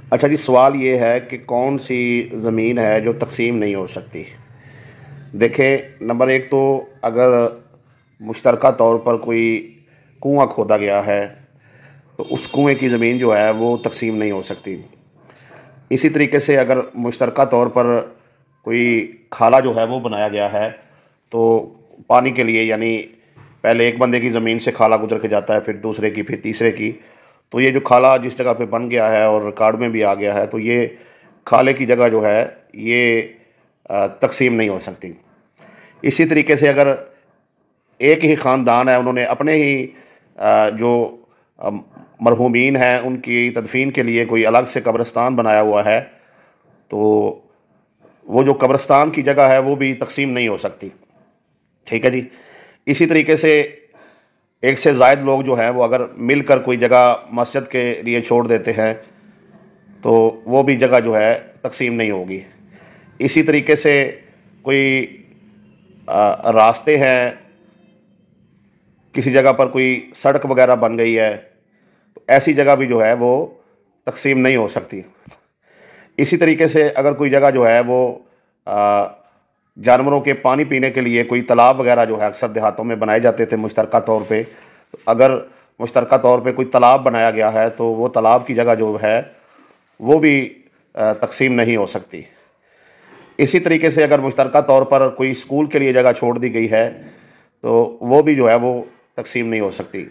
اچھا جی، سوال یہ ہے کہ کون سی زمین ہے جو تقسیم نہیں ہو سکتی؟ دیکھیں، نمبر ایک تو اگر مشترکہ طور پر کوئی کنواں کھودا گیا ہے تو اس کنویں کی زمین جو ہے وہ تقسیم نہیں ہو سکتی۔ اسی طریقے سے اگر مشترکہ طور پر کوئی کھالا جو ہے وہ بنایا گیا ہے تو پانی کے لیے، یعنی پہلے ایک بندے کی زمین سے کھالا گزر کے جاتا ہے، پھر دوسرے کی، پھر تیسرے کی، تو یہ جو کھالا جس جگہ پہ بن گیا ہے اور ریکارڈ میں بھی آ گیا ہے تو یہ کھالے کی جگہ جو ہے یہ تقسیم نہیں ہو سکتی۔ اسی طریقے سے اگر ایک ہی خاندان ہے، انہوں نے اپنے ہی جو مرحومین ہیں ان کی تدفین کے لیے کوئی الگ سے قبرستان بنایا ہوا ہے تو وہ جو قبرستان کی جگہ ہے وہ بھی تقسیم نہیں ہو سکتی۔ ٹھیک ہے جی۔ اسی طریقے سے ایک سے زائد لوگ جو ہیں وہ اگر مل کر کوئی جگہ مسجد کے لیے چھوڑ دیتے ہیں تو وہ بھی جگہ جو ہے تقسیم نہیں ہوگی۔ اسی طریقے سے کوئی راستے ہیں، کسی جگہ پر کوئی سڑک وغیرہ بن گئی ہے تو ایسی جگہ بھی جو ہے وہ تقسیم نہیں ہو سکتی۔ اسی طریقے سے اگر کوئی جگہ جو ہے وہ جانوروں کے پانی پینے کے لیے کوئی تالاب وغیرہ جو ہے اکثر دیہاتوں میں بنائے جاتے تھے مشترکہ طور پہ، اگر مشترکہ طور پہ کوئی تالاب بنایا گیا ہے تو وہ تالاب کی جگہ جو ہے وہ بھی تقسیم نہیں ہو سکتی۔ اسی طریقے سے اگر مشترکہ طور پر کوئی اسکول کے لیے جگہ چھوڑ دی گئی ہے تو وہ بھی جو ہے وہ تقسیم نہیں ہو سکتی۔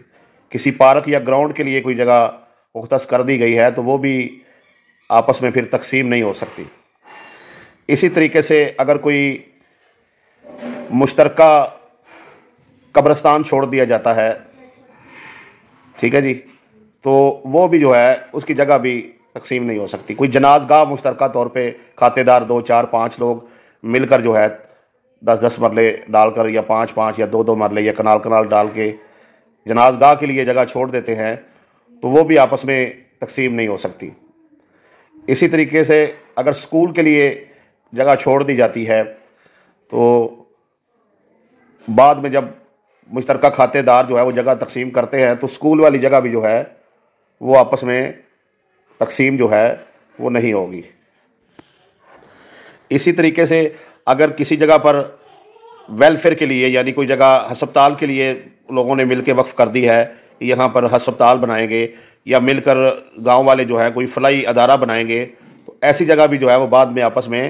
کسی پارک یا گراؤنڈ کے لیے کوئی جگہ مختص کر دی گئی ہے تو وہ بھی آپس میں پھر تقسیم نہیں ہو سکتی۔ اسی طریقے سے اگر کوئی مشترکہ قبرستان چھوڑ دیا جاتا ہے، ٹھیک ہے جی، تو وہ بھی جو ہے اس کی جگہ بھی تقسیم نہیں ہو سکتی۔ کوئی جناز گاہ مشترکہ طور پہ کھاتے دار 2 4 5 لوگ مل کر جو ہے 10 مرلے ڈال کر یا 5 یا 2 مرلے یا کنال ڈال کے جناز گاہ کے لیے جگہ چھوڑ دیتے ہیں تو وہ بھی آپس میں تقسیم نہیں ہو سکتی۔ اسی طریقے سے اگر اسکول کے لیے جگہ چھوڑ دی جاتی ہے تو بعد میں جب مشترکہ کھاتے دار جو ہے وہ جگہ تقسیم کرتے ہیں تو اسکول والی جگہ بھی جو ہے وہ آپس میں تقسیم جو ہے وہ نہیں ہوگی۔ اسی طریقے سے اگر کسی جگہ پر ویلفیئر کے لیے، یعنی کوئی جگہ ہسپتال کے لیے لوگوں نے مل کے وقف کر دی ہے، یہاں پر ہسپتال بنائیں گے، یا مل کر گاؤں والے جو ہے کوئی فلاحی ادارہ بنائیں گے، تو ایسی جگہ بھی جو ہے وہ بعد میں آپس میں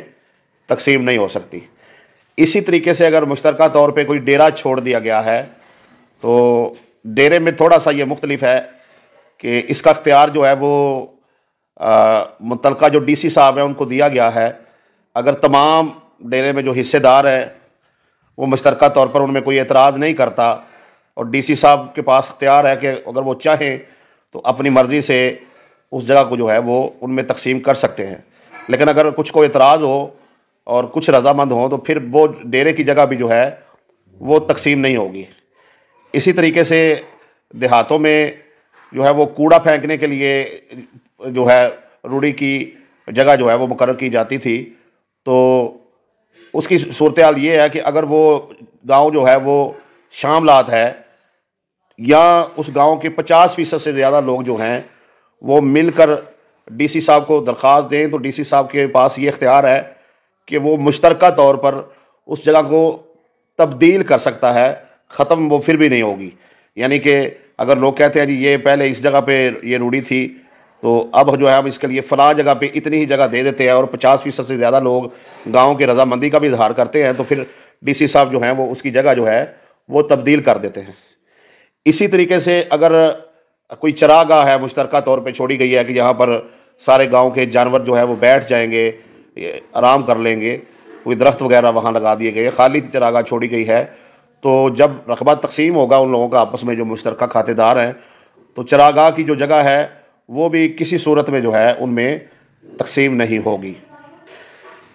تقسیم نہیں ہو سکتی۔ اسی طریقے سے اگر مشترکہ طور پہ کوئی ڈیرا چھوڑ دیا گیا ہے تو ڈیرے میں تھوڑا سا یہ مختلف ہے کہ اس کا اختیار جو ہے وہ متعلقہ جو ڈی سی صاحب ہیں ان کو دیا گیا ہے۔ اگر تمام ڈیرے میں جو حصے دار ہیں وہ مشترکہ طور پر ان میں کوئی اعتراض نہیں کرتا اور ڈی سی صاحب کے پاس اختیار ہے کہ اگر وہ چاہیں تو اپنی مرضی سے اس جگہ کو جو ہے وہ ان میں تقسیم کر سکتے ہیں، لیکن اگر کچھ کو اعتراض ہو اور کچھ رضامند ہوں تو پھر وہ ڈیرے کی جگہ بھی جو ہے وہ تقسیم نہیں ہوگی۔ اسی طریقے سے دیہاتوں میں جو ہے وہ کوڑا پھینکنے کے لیے جو ہے روڑی کی جگہ جو ہے وہ مقرر کی جاتی تھی، تو اس کی صورتحال یہ ہے کہ اگر وہ گاؤں جو ہے وہ شاملات ہے یا اس گاؤں کے 50% سے زیادہ لوگ جو ہیں وہ مل کر ڈی سی صاحب کو درخواست دیں تو ڈی سی صاحب کے پاس یہ اختیار ہے کہ وہ مشترکہ طور پر اس جگہ کو تبدیل کر سکتا ہے، ختم وہ پھر بھی نہیں ہوگی۔ یعنی کہ اگر لوگ کہتے ہیں جی یہ پہلے اس جگہ پہ یہ روڑی تھی تو اب جو ہے ہم اس کے لیے فلاں جگہ پہ اتنی ہی جگہ دے دیتے ہیں اور 50% سے زیادہ لوگ گاؤں کے رضامندی کا بھی اظہار کرتے ہیں تو پھر ڈی سی صاحب جو ہیں وہ اس کی جگہ جو ہے وہ تبدیل کر دیتے ہیں۔ اسی طریقے سے اگر کوئی چراگاہ ہے مشترکہ طور پہ چھوڑی گئی ہے کہ یہاں پر سارے گاؤں کے جانور جو ہے وہ بیٹھ جائیں گے، آرام کر لیں گے، کوئی درخت وغیرہ وہاں لگا دیے گئے، خالی چراگاہ چھوڑی گئی ہے، تو جب رقبہ تقسیم ہوگا ان لوگوں کا آپس میں جو مشترکہ کھاتے دار ہیں تو چراگاہ کی جو جگہ ہے وہ بھی کسی صورت میں جو ہے ان میں تقسیم نہیں ہوگی۔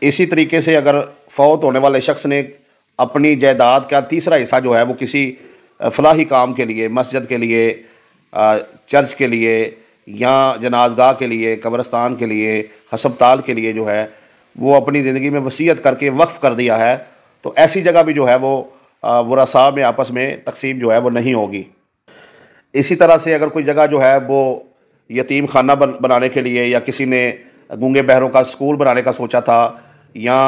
اسی طریقے سے اگر فوت ہونے والے شخص نے اپنی جائیداد کا تیسرا حصہ جو ہے وہ کسی فلاحی کام کے لیے، مسجد کے لیے، چرچ کے لیے یا جناز گاہ کے لیے، قبرستان کے لیے، ہسپتال کے لیے جو ہے وہ اپنی زندگی میں وصیت کر کے وقف کر دیا ہے تو ایسی جگہ بھی جو ہے وہ ورثاء میں آپس میں تقسیم جو ہے وہ نہیں ہوگی۔ اسی طرح سے اگر کوئی جگہ جو ہے وہ یتیم خانہ بنانے کے لیے، یا کسی نے گونگے بہروں کا اسکول بنانے کا سوچا تھا، یا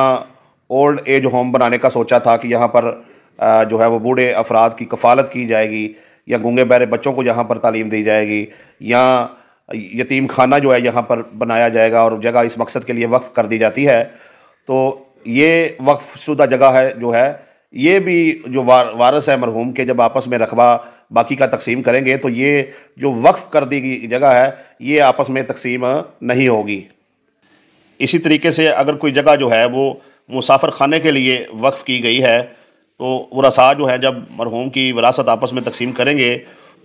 اولڈ ایج ہوم بنانے کا سوچا تھا کہ یہاں پر جو ہے وہ بوڑھے افراد کی کفالت کی جائے گی، یا گونگے بہرے بچوں کو یہاں پر تعلیم دی جائے گی، یا یتیم خانہ جو ہے یہاں پر بنایا جائے گا اور جگہ اس مقصد کے لیے وقف کر دی جاتی ہے، تو یہ وقف شدہ جگہ ہے جو ہے، یہ بھی جو وارث ہے مرحوم کے جب آپس میں رقبہ باقی کا تقسیم کریں گے تو یہ جو وقف کر دی گئی جگہ ہے یہ آپس میں تقسیم نہیں ہوگی۔ اسی طریقے سے اگر کوئی جگہ جو ہے وہ مسافر خانے کے لیے وقف کی گئی ہے تو ورثاء جو ہے جب مرحوم کی وراثت آپس میں تقسیم کریں گے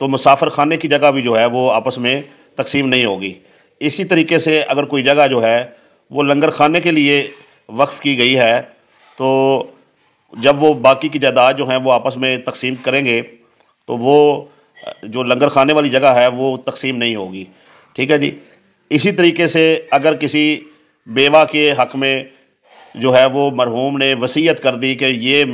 تو مسافر خانے کی جگہ بھی جو ہے وہ آپس میں تقسیم نہیں ہوگی۔ اسی طریقے سے اگر کوئی جگہ جو ہے وہ لنگر خانے کے لیے وقف کی گئی ہے تو جب وہ باقی کی جائیداد جو ہیں وہ آپس میں تقسیم کریں گے تو وہ جو لنگر خانے والی جگہ ہے وہ تقسیم نہیں ہوگی، ٹھیک ہے جی۔ اسی طریقے سے اگر کسی بیوہ کے حق میں جو ہے وہ مرحوم نے وصیت کر دی کہ یہ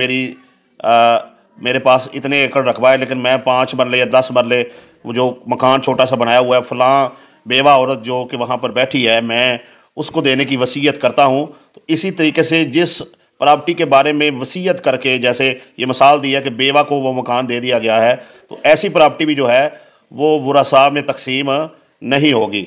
میرے پاس اتنے ایکڑ رقبہ ہے لیکن میں 5 مرلے یا 10 مرلے وہ جو مکان چھوٹا سا بنایا ہوا ہے فلاں بیوہ عورت جو کہ وہاں پر بیٹھی ہے میں اس کو دینے کی وصیت کرتا ہوں، تو اسی طریقے سے جس پراپرٹی کے بارے میں وصیت کر کے، جیسے یہ مثال دی ہے کہ بیوہ کو وہ مکان دے دیا گیا ہے، تو ایسی پراپرٹی بھی جو ہے وہ ورثاء میں تقسیم نہیں ہوگی۔